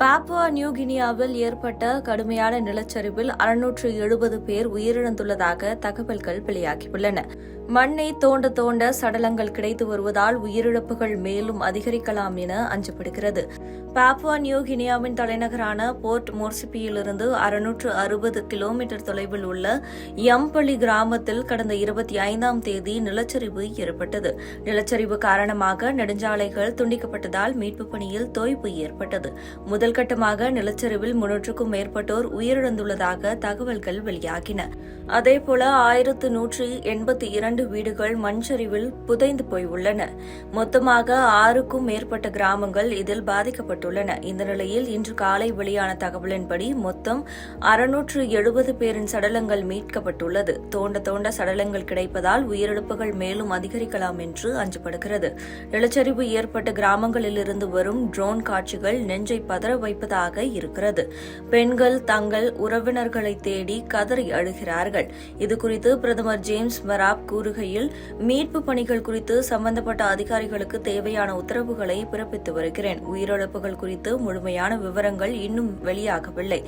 Papua new கினியாவில் ஏற்பட்ட கடுமையான நிலச்சரிவில் 670 பேர் உயிரிழந்துள்ளதாக தகவல்கள் வெளியாகியுள்ளன. மண்ணை தோண்ட தோண்ட சடலங்கள் கிடைத்து வருவதால் உயிரிழப்புகள் மேலும் அதிகரிக்கலாம் என அஞ்சப்படுகிறது. பாப்புவா நியூ கினியாவின் தலைநகரான போர்ட் மோர்சிபியிலிருந்து 660 கிலோமீட்டர் தொலைவில் உள்ள யம்பளி கிராமத்தில் கடந்த 25ஆம் தேதி நிலச்சரிவு ஏற்பட்டது. நிலச்சரிவு காரணமாக நெடுஞ்சாலைகள் துண்டிக்கப்பட்டதால் மீட்புப் பணியில் தொய்வு ஏற்பட்டது. முதல் கட்டமாக நிலச்சரிவில் 300க்கும் மேற்பட்டோர் உயிரிழந்துள்ளதாக தகவல்கள் வெளியாகின. அதேபோல 1182 வீடுகள் மண்சரிவில் புதைந்து போய் உள்ளன. மொத்தமாக 6க்கும் மேற்பட்ட கிராமங்கள் இதில் பாதிக்கப்பட்டுள்ளன. இந்த நிலையில் இன்று காலை வெளியான தகவலின்படி மொத்தம் 670 பேரின் சடலங்கள் மீட்கப்பட்டுள்ளது. தோண்ட தோண்ட சடலங்கள் கிடைப்பதால் உயிரிழப்புகள் மேலும் அதிகரிக்கலாம் என்று அஞ்சப்படுகிறது. நிலச்சரிவு ஏற்பட்ட கிராமங்களிலிருந்து வரும் ட்ரோன் காட்சிகள் நெஞ்சை பதற வைப்பதாக இருக்கிறது. பெண்கள் தங்கள் உறவினர்களை தேடி கதறி அழுகிறார்கள். இதுகுறித்து பிரதமர் ஜேம்ஸ் மராப் கூறுகையில், மீட்பு பணிகள் குறித்து சம்பந்தப்பட்ட அதிகாரிகளுக்கு தேவையான உத்தரவுகளை பிறப்பித்து வருகிறேன். உயிரிழப்புகள் குறித்து முழுமையான விவரங்கள் இன்னும் வெளியாகவில்லை.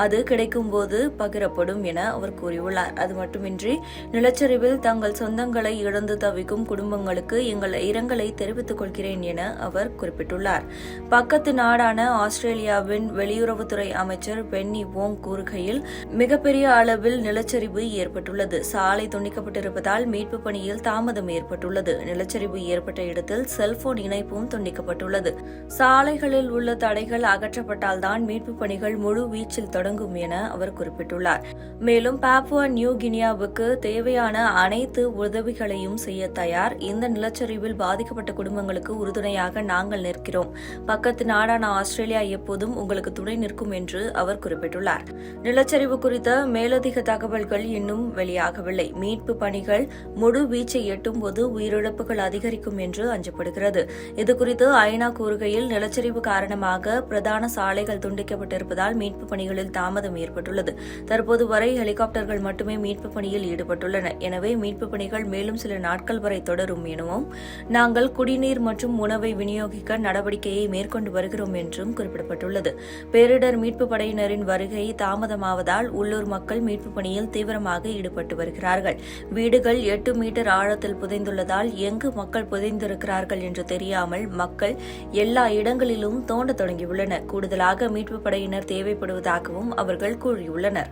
அது கிடைக்கும்போது பகிரப்படும் என அவர் கூறியுள்ளார். அது மட்டுமின்றி நிலச்சரிவில் தங்கள் சொந்தங்களை இழந்து தவிக்கும் குடும்பங்களுக்கு எங்கள் இரங்கலை தெரிவித்துக் கொள்கிறேன் என அவர் குறிப்பிட்டுள்ளார். பக்கத்து நாடான ஆஸ்திரேலியாவின் வெளியுறவுத்துறை அமைச்சர் பென்னி வோங் கூறுகையில், மிகப்பெரிய அளவில் நிலச்சரிவு ஏற்பட்டுள்ளது. சாலை துண்டிக்கப்பட்டிருப்பதால் மீட்பு பணியில் தாமதம் ஏற்பட்டுள்ளது. நிலச்சரிவு ஏற்பட்ட இடத்தில் செல்போன் இணைப்பும் துண்டிக்கப்பட்டுள்ளது. சாலைகளில் உள்ள தடைகள் அகற்றப்பட்டால்தான் மீட்பு பணிகள் முழு வீச்சில் தொடங்கும் என அவர் குறிப்பிட்டுள்ளார். மேலும் பாப்புவா நியூ கினியாவுக்கு தேவையான அனைத்து உதவிகளையும் செய்ய தயார். இந்த நிலச்சரிவில் பாதிக்கப்பட்ட குடும்பங்களுக்கு உறுதுணையாக நாங்கள் நிற்கிறோம். பக்கத்து நாடான ஆஸ்திரேலியா எப்போதும் உங்களுக்கு துணை நிற்கும் என்று அவர் குறிப்பிட்டுள்ளார். நிலச்சரிவு குறித்த மேலதிக தகவல்கள் இன்னும் வெளியாகவில்லை. மீட்பு பணிகள் முழு வீச்சை எட்டும்போது உயிரிழப்புகள் அதிகரிக்கும் என்று அஞ்சப்படுகிறது. இதுகுறித்து ஐநா கூறுகையில், நிலச்சரிவு காரணமாக பிரதான சாலைகள் துண்டிக்கப்பட்டிருப்பதால் மீட்பு பணிகளில் தாமதம் ஏற்பட்டுள்ளது. தற்போது வரை ஹெலிகாப்டர்கள் மட்டுமே மீட்பு பணியில் ஈடுபட்டுள்ளன. எனவே மீட்பு பணிகள் மேலும் சில நாட்கள் வரை தொடரும் எனவும், நாங்கள் குடிநீர் மற்றும் உணவை விநியோகிக்க நடவடிக்கையை மேற்கொண்டு வருகிறோம் என்றும் குறிப்பிடப்பட்டுள்ளது. பேரிடர் மீட்பு படையினரின் வருகை தாமதமாவதால் உள்ளூர் மக்கள் மீட்பு பணியில் தீவிரமாக ஈடுபட்டு வருகிறார்கள். வீடுகள் 8 மீட்டர் ஆழத்தில் புதைந்துள்ளதால் எங்கு மக்கள் புதைந்திருக்கிறார்கள் என்று தெரியாமல் மக்கள் எல்லா இடங்களிலும் தோண்ட தொடங்கியுள்ளனர். கூடுதலாக மீட்புப் படையினர் தேவைப்படுவதாகவும் அவர்கள் கூறியுள்ளனர்.